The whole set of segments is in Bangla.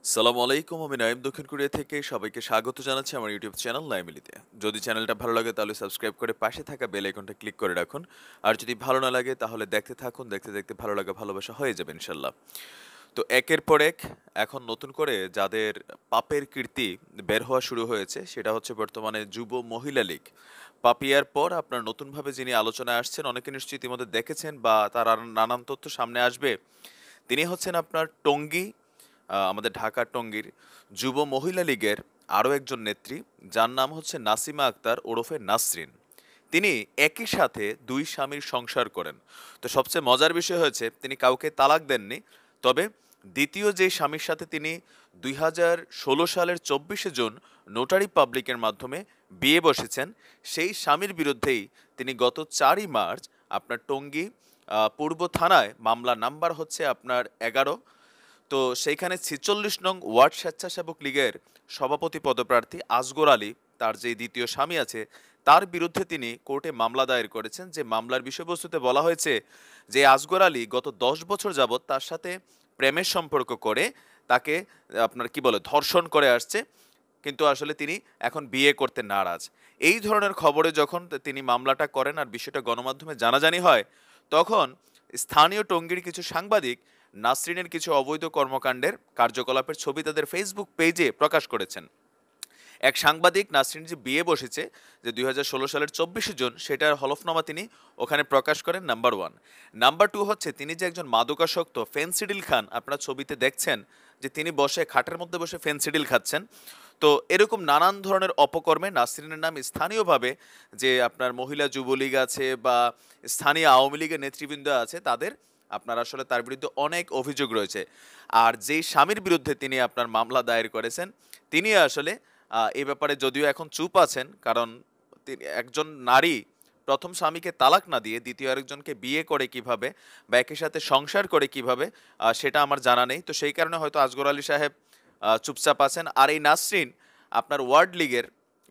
সালামু আলাইকুম। আমি নাইম দক্ষিণ কোরিয়া থেকে সবাইকে স্বাগত জানাচ্ছি আমার ইউটিউব চ্যানেল নাইমিলিতে। যদি চ্যানেলটা ভালো লাগে তাহলে সাবস্ক্রাইব করে পাশে থাকা বেল আইকনটা ক্লিক করে রাখুন। আর যদি ভালো না লাগে তাহলে দেখতে থাকুন, দেখতে দেখতে ভালো লাগা ভালোবাসা হয়ে যাবে ইনশাল্লাহ। তো একের পর এক এখন নতুন করে যাদের পাপের কীর্তি বের হওয়া শুরু হয়েছে সেটা হচ্ছে বর্তমানে যুব মহিলা লীগ। পাপিয়ার পর আপনার নতুনভাবে যিনি আলোচনায় আসছেন অনেকে নিশ্চয়ই ইতিমধ্যে দেখেছেন বা তার আর নানান তথ্য সামনে আসবে। তিনি হচ্ছেন আপনার টঙ্গী, আমাদের ঢাকার টঙ্গীর যুব মহিলা লীগের আরও একজন নেত্রী, যার নাম হচ্ছে নাসিমা আক্তার ওরফে নাসরিন। তিনি একই সাথে দুই স্বামীর সংসার করেন। তো সবচেয়ে মজার বিষয় হয়েছে তিনি কাউকে তালাক দেননি। তবে দ্বিতীয় যে স্বামীর সাথে তিনি 2016 সালের 24শে জুন নোটারি পাবলিকের মাধ্যমে বিয়ে বসেছেন, সেই স্বামীর বিরুদ্ধেই তিনি গত 4ই মার্চ আপনার টঙ্গী পূর্ব থানায় মামলা নাম্বার হচ্ছে আপনার 11। তো সেইখানে 46 নং ওয়ার্ড স্বেচ্ছাসেবক লীগের সভাপতি পদপ্রার্থী আসগর আলী, তার যে দ্বিতীয় স্বামী আছে, তার বিরুদ্ধে তিনি কোর্টে মামলা দায়ের করেছেন। যে মামলার বিষয়বস্তুতে বলা হয়েছে যে আসগর আলী গত 10 বছর যাবৎ তার সাথে প্রেমের সম্পর্ক করে তাকে আপনার কি বলে ধর্ষণ করে আসছে, কিন্তু আসলে তিনি এখন বিয়ে করতে নারাজ। এই ধরনের খবরে যখন তিনি মামলাটা করেন আর বিষয়টা গণমাধ্যমে জানাজানি হয়, তখন স্থানীয় টঙ্গীর কিছু সাংবাদিক নাসরিনের কিছু অবৈধ কর্মকাণ্ডের কার্যকলাপের ছবি তাদের ফেসবুক পেজে প্রকাশ করেছেন। এক সাংবাদিক নাসরিন যে বিয়ে বসেছে যে 2016 সালের 24শে জুন, সেটার হলফনামা তিনি ওখানে প্রকাশ করেন, নাম্বার 1। নাম্বার 2 হচ্ছে তিনি যে একজন মাদকাসক্ত ফেন্সিডিল খান, আপনারা ছবিতে দেখছেন যে তিনি বসে খাটের মধ্যে বসে ফেন্সিডিল খাচ্ছেন। তো এরকম নানান ধরনের অপকর্মে নাসরিনের নাম স্থানীয়ভাবে যে আপনার মহিলা যুবলীগ আছে বা স্থানীয় আওয়ামী লীগের নেতৃবৃন্দ আছে, তাদের আপনার আসলে তার বিরুদ্ধে অনেক অভিযোগ রয়েছে। আর যেই স্বামীর বিরুদ্ধে তিনি আপনার মামলা দায়ের করেছেন, তিনি আসলে এ ব্যাপারে যদিও এখন চুপ আছেন, কারণ তিনি একজন নারী প্রথম স্বামীকে তালাক না দিয়ে দ্বিতীয় আরেকজনকে বিয়ে করে কিভাবে বা একই সাথে সংসার করে কিভাবে, সেটা আমার জানা নেই। তো সেই কারণে হয়তো আসগর আলী সাহেব চুপচাপ আছেন। আর এই নাসরিন আপনার ওয়ার্ড লীগের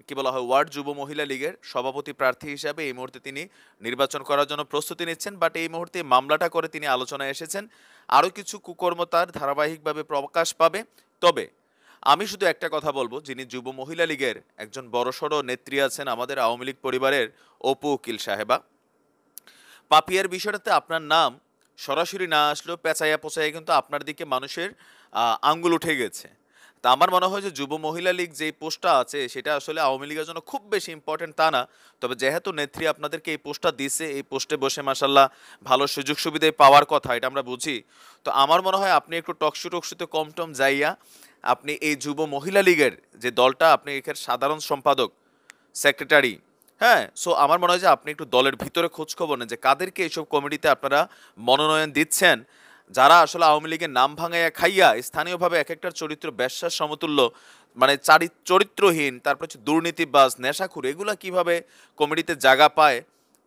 কি বলা হয় ওয়ার্ড যুব মহিলা লীগের সভাপতি প্রার্থী হিসাবে এই মুহূর্তে তিনি নির্বাচন করার জন্য প্রস্তুতি নিচ্ছেন। বাট এই মুহূর্তে মামলাটা করে তিনি আলোচনায় এসেছেন। আরও কিছু কুকর্ম তার ধারাবাহিকভাবে প্রকাশ পাবে। তবে আমি শুধু একটা কথা বলবো, যিনি যুব মহিলা লীগের একজন বড়সড় নেত্রী আছেন আমাদের আওয়ামী লীগ পরিবারের অপু উকিল সাহেবা, পাপিয়ার বিষয়টাতে আপনার নাম সরাসরি না আসলেও পেঁচাইয়া পোচাইয়া কিন্তু আপনার দিকে মানুষের আঙ্গুল উঠে গেছে। তা আমার মনে হয় যে যুব মহিলা লীগ যেই পোস্টটা আছে সেটা আসলে আওয়ামী লীগের জন্য খুব বেশি ইম্পর্টেন্ট তা না। তবে যেহেতু নেত্রী আপনাদেরকে এই পোস্টটা দিছে, এই পোস্টে বসে মাসাল্লাহ ভালো সুযোগ সুবিধায় পাওয়ার কথা, এটা আমরা বুঝি। তো আমার মনে হয় আপনি একটু টকশুতে কম টম যাইয়া আপনি এই যুব মহিলা লীগের যে দলটা, আপনি এখানে সাধারণ সম্পাদক, সেক্রেটারি, হ্যাঁ, সো আমার মনে হয় যে আপনি একটু দলের ভিতরে খোঁজ খবর নেন যে কাদেরকে এইসব কমিটিতে আপনারা মনোনয়ন দিচ্ছেন, যারা আসলে আওয়ামী লীগের নাম ভাঙাইয়া খাইয়া স্থানীয়ভাবে এক একটার চরিত্র ব্যবসার সমতুল্য, মানে চরিত্রহীন, তারপর হচ্ছে দুর্নীতিবাজ, নেশাখুর, এগুলা কিভাবে কমিটিতে জায়গা পায়,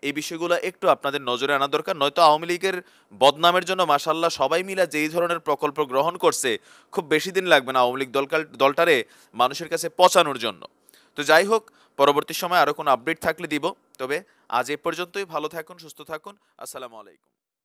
এই বিষয়গুলো একটু আপনাদের নজরে আনা দরকার। নয়তো আওয়ামী লীগের বদনামের জন্য মাসাল্লাহ সবাই মিলে যেই ধরনের প্রকল্প গ্রহণ করছে, খুব বেশি দিন লাগবে না আওয়ামী লীগ দলটারে মানুষের কাছে পচানোর জন্য। তো যাই হোক, পরবর্তী সময় আরও কোনো আপডেট থাকলে দিব। তবে আজ এ পর্যন্তই। ভালো থাকুন, সুস্থ থাকুন। আসসালামু আলাইকুম।